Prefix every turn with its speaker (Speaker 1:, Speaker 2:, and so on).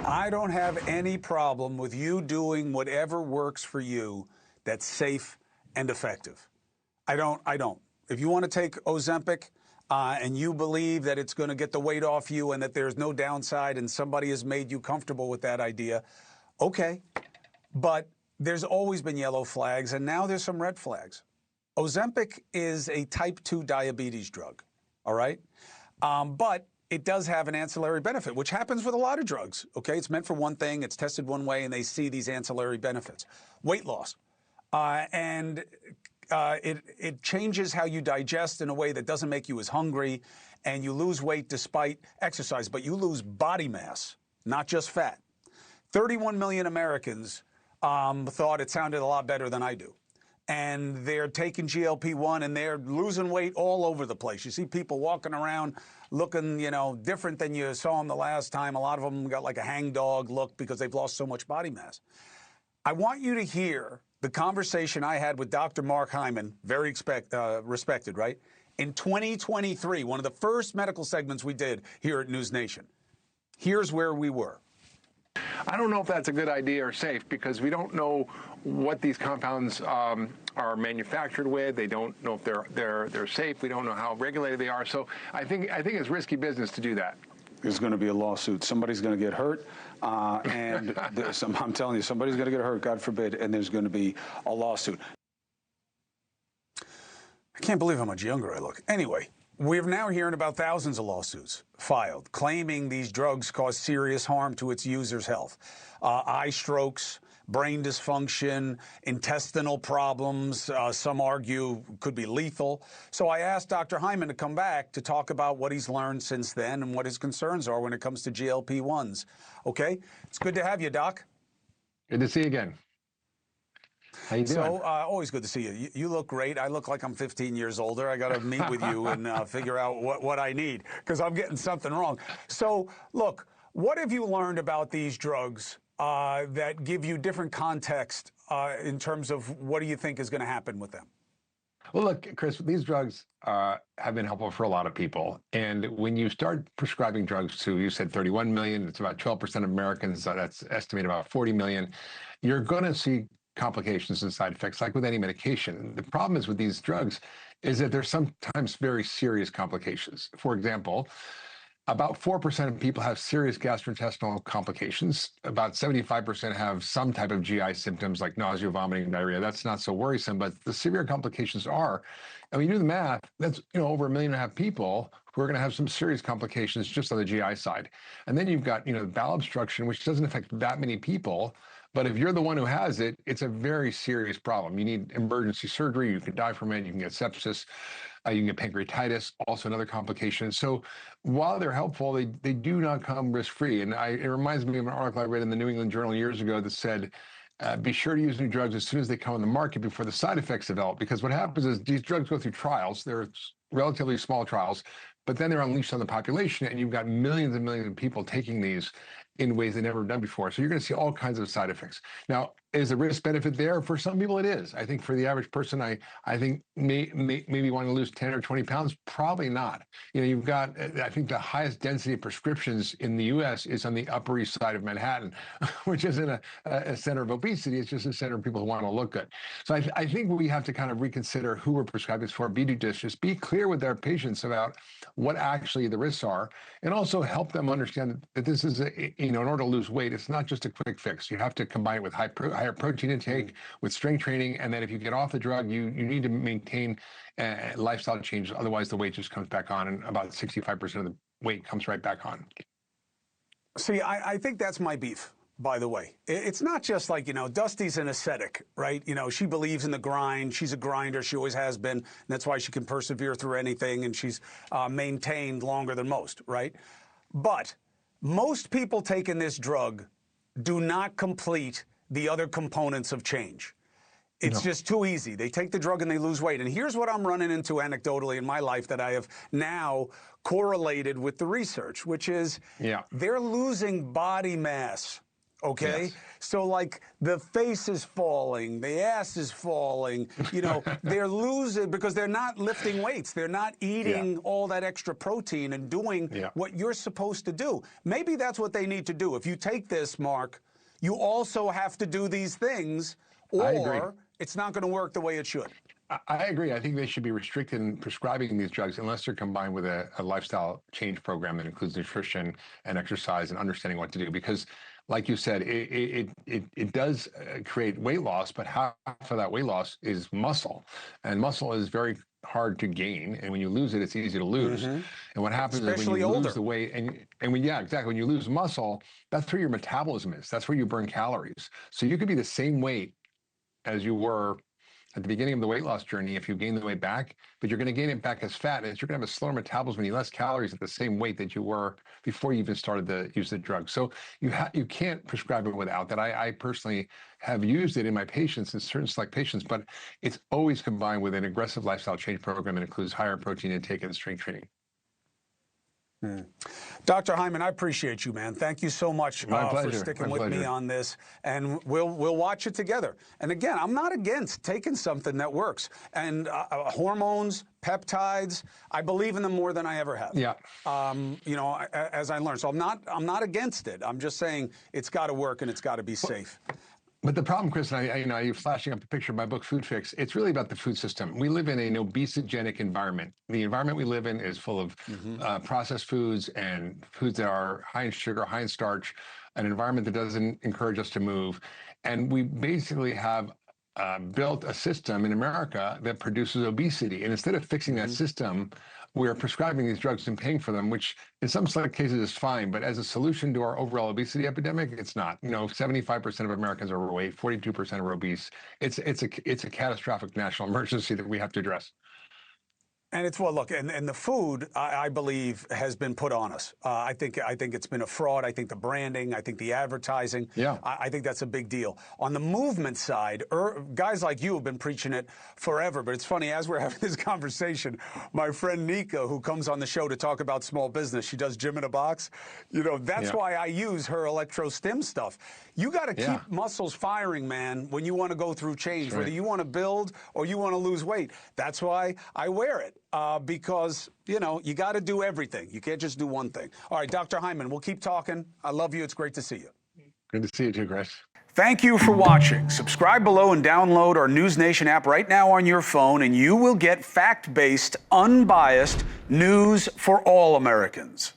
Speaker 1: I don't have any problem with you doing whatever works for you that's safe and effective. I don't. If you want to take Ozempic and you believe that it's going to get the weight off you and that there's no downside and somebody has made you comfortable with that idea, okay. But there's always been yellow flags, and now there's some red flags. Ozempic is a type 2 diabetes drug, all right? But it does have an ancillary benefit, which happens with a lot of drugs, okay? It's meant for one thing, it's tested one way, and they see these ancillary benefits. Weight loss. It changes how you digest in a way that doesn't make you as hungry, and you lose weight despite exercise, but you lose body mass, not just fat. 31 million Americans thought it sounded a lot better than I do. And they're taking GLP-1 and they're losing weight all over the place. You see people walking around looking, different than you saw them the last time. A lot of them got like a hangdog look because they've lost so much body mass. I want you to hear the conversation I had with Dr. Mark Hyman, very respected, right? In 2023, one of the first medical segments we did here at NewsNation. Here's where we were.
Speaker 2: I don't know if that's a good idea or safe because we don't know what these compounds are manufactured with. They don't know if they're safe. We don't know how regulated they are. So I think it's risky business to do that.
Speaker 1: There's going to be a lawsuit. Somebody's going to get hurt, and I'm telling you, somebody's going to get hurt, God forbid, and there's going to be a lawsuit. I can't believe how much younger I look. Anyway, we're now hearing about thousands of lawsuits filed claiming these drugs cause serious harm to its users' health. Eye strokes, brain dysfunction, intestinal problems, some argue could be lethal. So I asked Dr. Hyman to come back to talk about what he's learned since then and what his concerns are when it comes to GLP-1s. Okay? It's good to have you, Doc.
Speaker 2: Good to see you again. How you doing?
Speaker 1: So, always good to see you. You look great. I look like I'm 15 years older. I got to meet with you and figure out what I need because I'm getting something wrong. So, look, what have you learned about these drugs that give you different context in terms of what do you think is going to happen with them?
Speaker 2: Well, look, Chris, these drugs have been helpful for a lot of people. And when you start prescribing drugs to, you said 31 million, it's about 12% of Americans, that's estimated about 40 million, you're going to see complications and side effects like with any medication. The problem is with these drugs is that there's sometimes very serious complications. For example, about 4% of people have serious gastrointestinal complications. About 75% have some type of GI symptoms like nausea, vomiting, diarrhea. That's not so worrisome, but the severe complications are, and when you do the math, that's over 1.5 million people who are going to have some serious complications just on the GI side. And then you've got bowel obstruction, which doesn't affect that many people. But if you're the one who has it, it's a very serious problem. You need emergency surgery. You can die from it. You can get sepsis. You can get pancreatitis, also another complication. So while they're helpful, they do not come risk-free. And it reminds me of an article I read in the New England Journal years ago that said, be sure to use new drugs as soon as they come on the market before the side effects develop. Because what happens is these drugs go through trials. They're relatively small trials, but then they're unleashed on the population, and you've got millions and millions of people taking these in ways they've never done before. So you're going to see all kinds of side effects. Now, is the risk benefit there? For some people, it is. I think for the average person, I think maybe want to lose 10 or 20 pounds, probably not. You've got, I think the highest density of prescriptions in the U.S. is on the Upper East Side of Manhattan, which isn't a center of obesity. It's just a center of people who want to look good. So I think we have to kind of reconsider who we're prescribing this for, be judicious, be clear with our patients about what actually the risks are, and also help them understand that this is, in order to lose weight, it's not just a quick fix. You have to combine it with higher protein intake, with strength training, and then if you get off the drug, you need to maintain lifestyle change. Otherwise, the weight just comes back on, and about 65% of the weight comes right back on.
Speaker 1: See, I think that's my beef. By the way, it's not just like, Dusty's an ascetic, right? She believes in the grind. She's a grinder. She always has been. And that's why she can persevere through anything. And she's maintained longer than most, right? But most people taking this drug do not complete the other components of change. It's just too easy. They take the drug and they lose weight. And here's what I'm running into anecdotally in my life that I have now correlated with the research, which is they're losing body mass. okay?
Speaker 2: Yes.
Speaker 1: So like the face is falling, the ass is falling, you know, they're losing because they're not lifting weights. They're not eating all that extra protein and doing what you're supposed to do. Maybe that's what they need to do. If you take this, Mark, you also have to do these things,
Speaker 2: I agree.
Speaker 1: or it's not going to work the way it should.
Speaker 2: I agree. I think they should be restricted in prescribing these drugs unless they're combined with a lifestyle change program that includes nutrition and exercise and understanding what to do. Because, like you said, it does create weight loss, but half of that weight loss is muscle, and muscle is very hard to gain. And when you lose it, it's easy to lose. And what happens is when you lose the weight, and when exactly, when you lose muscle, that's where your metabolism is. That's where you burn calories. So you could be the same weight as you were at the beginning of the weight loss journey if you gain the weight back, but you're going to gain it back as fat, and you're going to have a slower metabolism, less calories at the same weight that you were before you even started to use the drug. So you can't prescribe it without that. I personally have used it in my patients, in certain select patients, but it's always combined with an aggressive lifestyle change program that includes higher protein intake and strength training.
Speaker 1: Dr. Hyman, I appreciate you, man. Thank you so much for sticking with me on this, and we'll watch it together. And again, I'm not against taking something that works. And hormones, peptides, I believe in them more than I ever have.
Speaker 2: Yeah.
Speaker 1: You know, as I learned, so I'm not against it. I'm just saying it's got to work and it's got to be safe.
Speaker 2: But the problem, Chris, and you're flashing up the picture of my book, Food Fix, it's really about the food system. We live in an obesogenic environment. The environment we live in is full of processed foods and foods that are high in sugar, high in starch, an environment that doesn't encourage us to move. And we basically have built a system in America that produces obesity. And instead of fixing that system, we're prescribing these drugs and paying for them, which in some select cases is fine, but as a solution to our overall obesity epidemic, it's not. You know, 75% of Americans are overweight, 42% are obese. It's a catastrophic national emergency that we have to address.
Speaker 1: And it's, well, look, and the food, I believe, has been put on us. I think it's been a fraud. I think the branding, I think the advertising, I think that's a big deal. On the movement side, guys like you have been preaching it forever. But it's funny, as we're having this conversation, my friend Nika, who comes on the show to talk about small business, she does Gym in a Box. You know, that's why I use her electro-stim stuff. You got to keep muscles firing, man, when you want to go through change, whether you want to build or you want to lose weight. That's why I wear it. Because, you know, you got to do everything. You can't just do one thing. All right, Dr. Hyman, we'll keep talking. I love you. It's great to see you.
Speaker 2: Good to see you too, Chris.
Speaker 1: Thank you for watching. Subscribe below and download our NewsNation app right now on your phone, and you will get fact-based, unbiased news for all Americans.